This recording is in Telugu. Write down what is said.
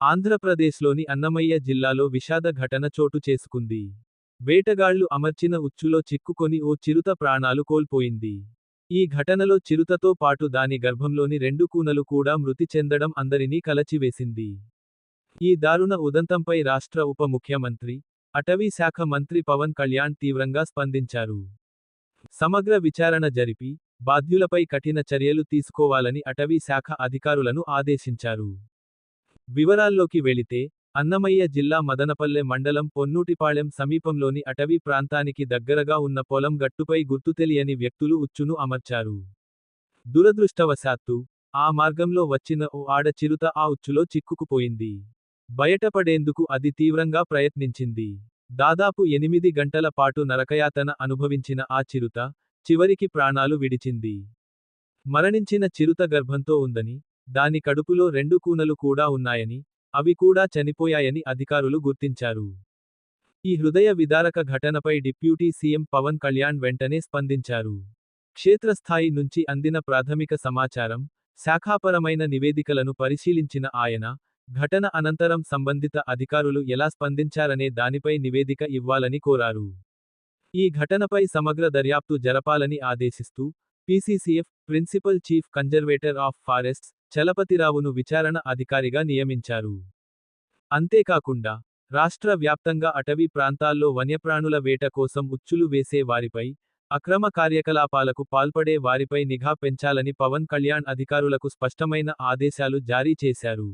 ఆంధ్రప్రదేశ్లోని అన్నమయ్య జిల్లాలో విషాద ఘటన చోటు చేసుకుంది. వేటగాళ్లు అమర్చిన ఉచ్చులో చిక్కుకొని ఓ చిరుత ప్రాణాలు కోల్పోయింది. ఈ ఘటనలో చిరుతతో పాటు దాని గర్భంలోని 2 కూనలు కూడా మృతి చెందడం అందరినీ కలచివేసింది. ఈ దారుణ ఉదంతంపై రాష్ట్ర ఉప ముఖ్యమంత్రి, అటవీ శాఖ మంత్రి పవన్ కళ్యాణ్ తీవ్రంగా స్పందించారు. సమగ్ర విచారణ జరిపి, బాధ్యులపై కఠిన చర్యలు తీసుకోవాలని అటవీ శాఖ అధికారులను ఆదేశించారు. వివరాల్లోకి వెళితే, అన్నమయ్య జిల్లా మదనపల్లె మండలం పొన్నూటిపాళెం సమీపంలోని అటవీ ప్రాంతానికి దగ్గరగా ఉన్న పొలం గట్టుపై గుర్తుతెలియని వ్యక్తులు ఉచ్చును అమర్చారు. దురదృష్టవశాత్తు, ఆ మార్గంలో వచ్చిన ఓ ఆడ చిరుత ఆ ఉచ్చులో చిక్కుకుపోయింది. బయటపడేందుకు అది తీవ్రంగా ప్రయత్నించింది. దాదాపు 8 గంటల పాటు నరకయాతన అనుభవించిన ఆ చిరుత, చివరికి ప్రాణాలు విడిచింది. మరణించిన చిరుత గర్భంతో ఉందని, దాని కడుపులో 2 కూనలు కూడా ఉన్నాయని, అవి కూడా చనిపోయాయని అధికారులు గుర్తించారు. ఈ హృదయ విదారక ఘటనపై డిప్యూటీ సీఎం పవన్ కళ్యాణ్ వెంటనే స్పందించారు. క్షేత్రస్థాయి నుంచి అందిన ప్రాథమిక సమాచారం, శాఖాపరమైన నివేదికలను పరిశీలించిన ఆయన, ఘటన అనంతరం సంబంధిత అధికారులు ఎలా స్పందించారనే దానిపై నివేదిక ఇవ్వాలని కోరారు. ఈ ఘటనపై సమగ్ర దర్యాప్తు జరపాలని ఆదేశిస్తూ, పీసీసీఎఫ్, principal chief conservator of forests, చలపతిరావును విచారణ అధికారిగా నియమించారు. అంతేకాకుండా, రాష్ట్ర వ్యాప్తంగా అటవీ ప్రాంతాల్లో వన్యప్రాణుల వేట కోసం ఉచ్చులు వేసే వారిపై, అక్రమ కార్యకలాపాలకు పాల్పడే వారిపై నిఘా పెంచాలని పవన్ కళ్యాణ్ అధికారులకు స్పష్టమైన ఆదేశాలు జారీ చేశారు.